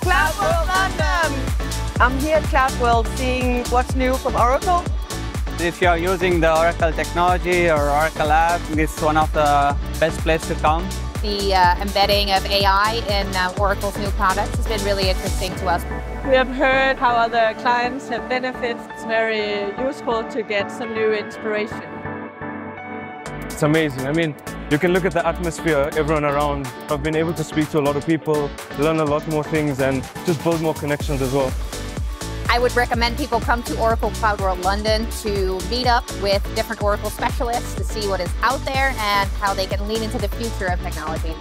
CloudWorld London! I'm here at CloudWorld seeing what's new from Oracle. If you're using the Oracle technology or Oracle app, it's one of the best places to come. The embedding of AI in Oracle's new products has been really interesting to us. We have heard how other clients have benefits. It's very useful to get some new inspiration. It's amazing. I mean, you can look at the atmosphere, everyone around. I've been able to speak to a lot of people, learn a lot more things, and just build more connections as well. I would recommend people come to Oracle CloudWorld London to meet up with different Oracle specialists to see what is out there and how they can lean into the future of technology.